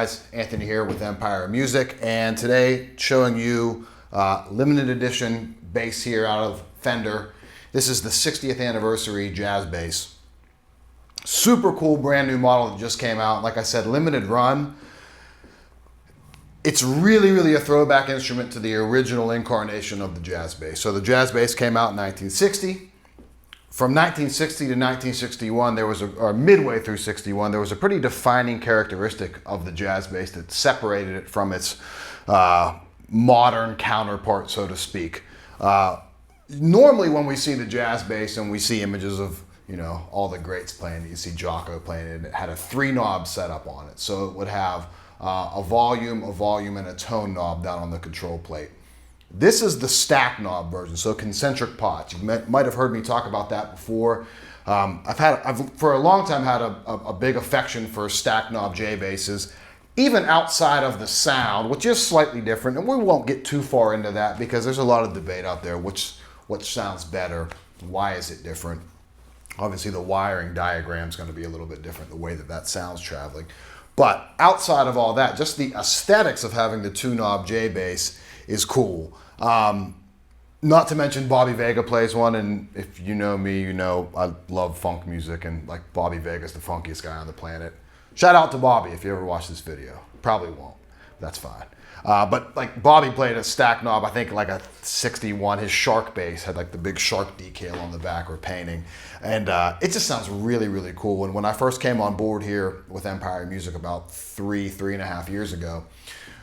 guys? Anthony here with Empire Music, and today showing you limited edition bass here out of Fender. This is the 60th anniversary jazz bass. Super cool brand new model that just came out. Like I said, limited run. It's really a throwback instrument to the original incarnation of the jazz bass. So the jazz bass came out in 1960. From 1960 to 1961, there was or midway through 61, there was a pretty defining characteristic of the jazz bass that separated it from its modern counterpart, so to speak. Normally when we see the jazz bass and we see images of, you know, all the greats playing it, you see Jocko playing it, it had a 3-knob setup on it. So it would have a volume, and a tone knob down on the control plate. This is the stack knob version, so concentric pots. You might have heard me talk about that before. I've for a long time had a big affection for stack knob J basses, even outside of the sound, which is slightly different, and we won't get too far into that because there's a lot of debate out there which sounds better, why is it different. Obviously the wiring diagram is going to be a little bit different, the way that sounds traveling. But outside of all that, just the aesthetics of having the 2-knob J bass is cool. Not to mention Bobby Vega plays one, and if you know me, you know I love funk music, and like Bobby Vega's the funkiest guy on the planet. Shout out to Bobby if you ever watch this video. Probably won't. That's fine. But like Bobby played a stack knob, I think like a 61. His shark bass had like the big shark decal on the back or painting. And it just sounds really cool. And when I first came on board here with Empire Music about three and a half years ago,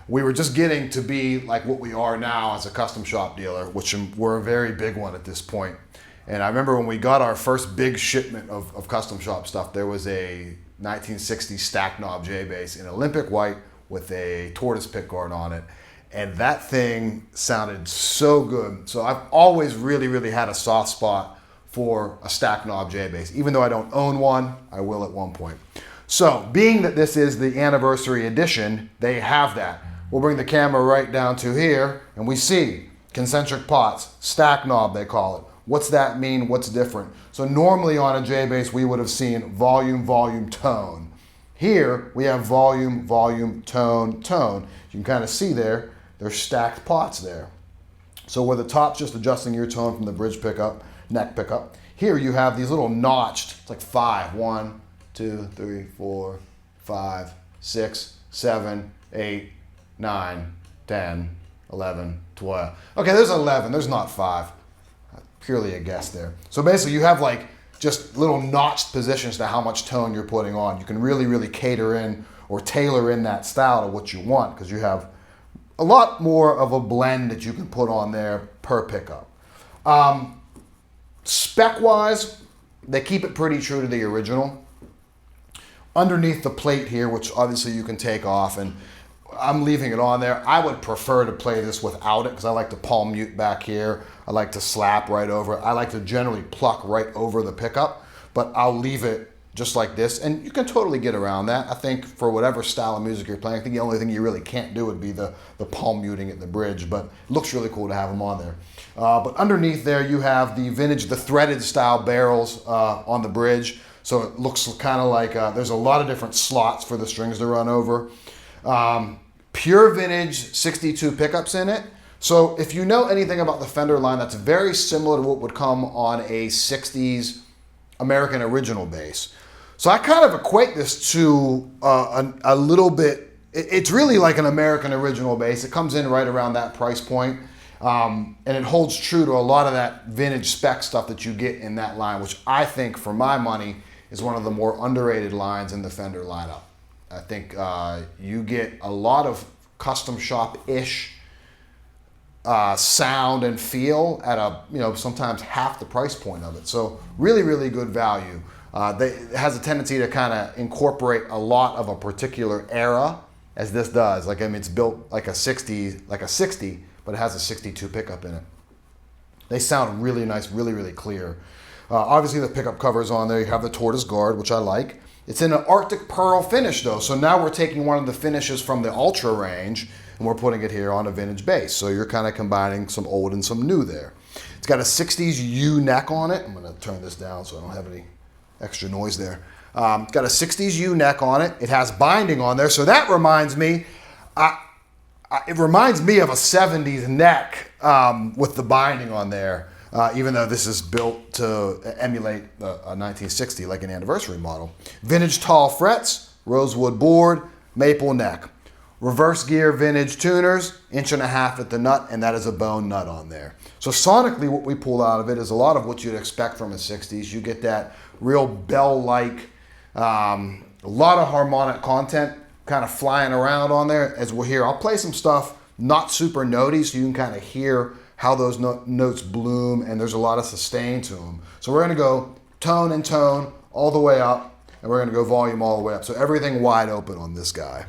we were just getting to be like what we are now as a custom shop dealer, which we're a very big one at this point. And I remember when we got our first big shipment of custom shop stuff, there was a 1960 stack knob J bass in Olympic white with a tortoise pickguard on it. And that thing sounded so good. So I've always really had a soft spot for a stack knob J bass. Even though I don't own one, I will at one point. So being that this is the anniversary edition, they have that. We'll bring the camera right down to here and we see concentric pots, stack knob they call it. What's that mean? What's different? So normally on a J bass we would have seen volume, tone. Here we have volume, tone. You can kind of see there's stacked pots there. So where the top's just adjusting your tone from the bridge pickup, neck pickup, here you have these little notched, it's like 5, 1, 2, 3, 4, 5, 6, 7, 8, 9, 10, 11, 12. Okay, there's 11, there's not 5. Purely a guess there. So basically you have like just little notched positions to how much tone you're putting on. You can really cater in or tailor in that style to what you want because you have a lot more of a blend that you can put on there per pickup. Spec-wise, they keep it pretty true to the original. Underneath the plate here, which obviously you can take off, and I'm leaving it on there. I would prefer to play this without it because I like to palm mute back here. I like to slap right over it. I like to generally pluck right over the pickup, but I'll leave it just like this. And you can totally get around that. I think for whatever style of music you're playing, I think the only thing you really can't do would be the palm muting at the bridge, but it looks really cool to have them on there. But underneath there you have the vintage, the threaded style barrels on the bridge. So it looks kind of like there's a lot of different slots for the strings to run over. Pure vintage 62 pickups in it. So if you know anything about the Fender line, that's very similar to what would come on a 60s American original bass. So I kind of equate this to a little bit, it's really like an American original bass. It comes in right around that price point. And it holds true to a lot of that vintage spec stuff that you get in that line, which I think for my money is one of the more underrated lines in the Fender lineup. I think you get a lot of custom shop-ish sound and feel at sometimes half the price point of it. So really good value. It has a tendency to kind of incorporate a lot of a particular era, as this does. Like, I mean, it's built like a 60, but it has a 62 pickup in it. They sound really nice, really clear. Obviously the pickup cover's on there. You have the tortoise guard, which I like. It's in an Arctic Pearl finish though, so now we're taking one of the finishes from the Ultra range and we're putting it here on a vintage bass. So you're kind of combining some old and some new there. It's got a 60s U neck on it. I'm gonna turn this down so I don't have any extra noise there. Got a 60s U neck on it. It has binding on there, so that reminds me, it reminds me of a 70s neck with the binding on there, even though this is built to emulate a 1960, like an anniversary model. Vintage tall frets, rosewood board, maple neck. Reverse gear vintage tuners, 1.5 inches at the nut, and that is a bone nut on there. So sonically, what we pulled out of it is a lot of what you'd expect from a 60s. You get that real bell-like, a lot of harmonic content kind of flying around on there as we're here. I'll play some stuff not super notey so you can kind of hear how those notes bloom, and there's a lot of sustain to them. So we're gonna go tone and tone all the way up, and we're gonna go volume all the way up. So everything wide open on this guy.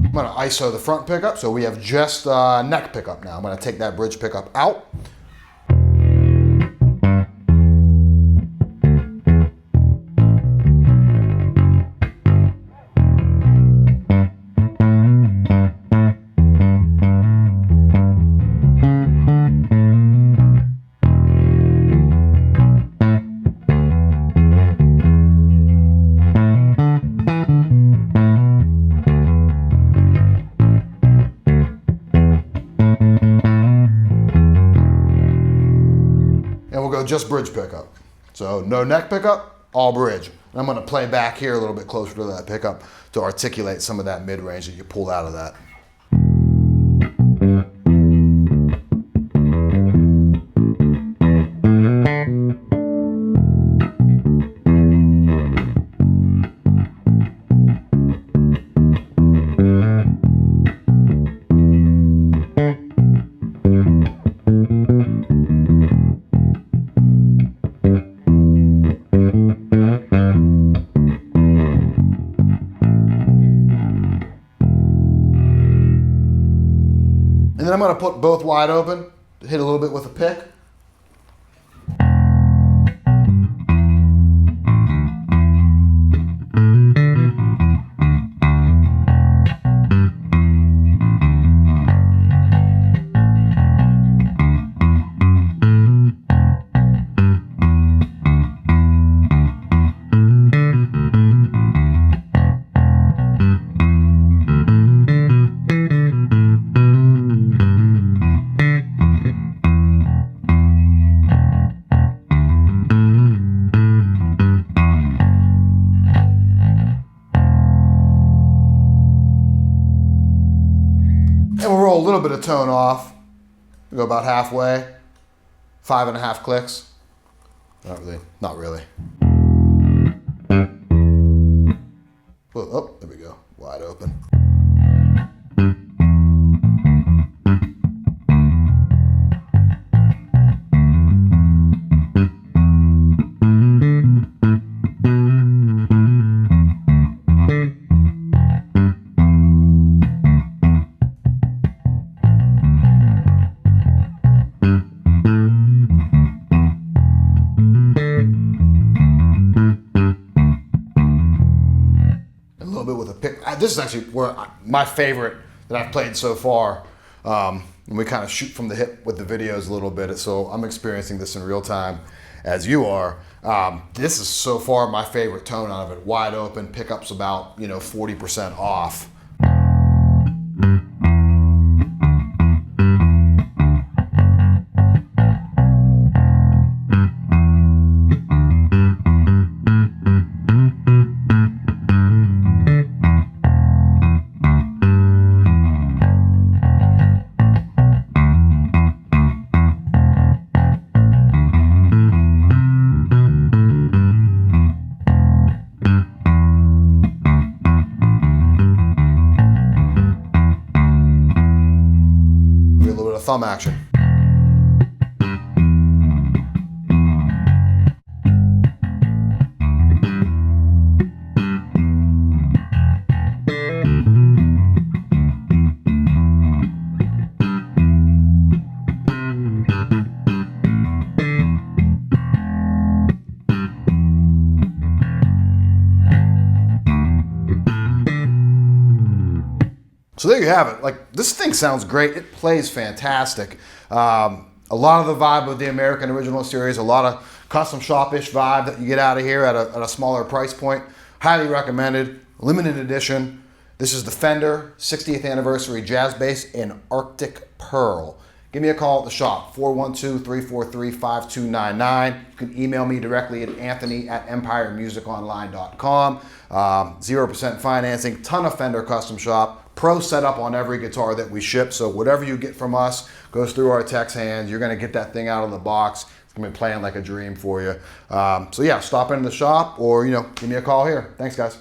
I'm going to ISO the front pickup, so we have just neck pickup now. I'm going to take that bridge pickup out. And we'll go just bridge pickup. So no neck pickup, all bridge. And I'm going to play back here a little bit closer to that pickup to articulate some of that mid-range that you pulled out of that. And then I'm going to put both wide open, hit a little bit with a pick. And we'll roll a little bit of tone off. We'll go about halfway. 5.5 clicks. Not really. Oh, there we go. Wide open. With a pick. This is actually my favorite that I've played so far. And we kind of shoot from the hip with the videos a little bit, so I'm experiencing this in real time as you are. This is so far my favorite tone out of it. Wide open, pickups about 40% off. of thumb action. So there you have it. Like, this thing sounds great. It plays fantastic. A lot of the vibe of the American Original Series, a lot of custom shop-ish vibe that you get out of here at a smaller price point. Highly recommended. Limited edition. This is the Fender 60th Anniversary Jazz Bass in Arctic Pearl. Give me a call at the shop, 412-343-5299. You can email me directly at anthony@empiremusiconline.com. 0% financing, ton of Fender custom shop. Pro setup on every guitar that we ship, so whatever you get from us goes through our tech's hands. You're gonna get that thing out of the box. It's gonna be playing like a dream for you. So yeah, stop into the shop or give me a call here. Thanks, guys.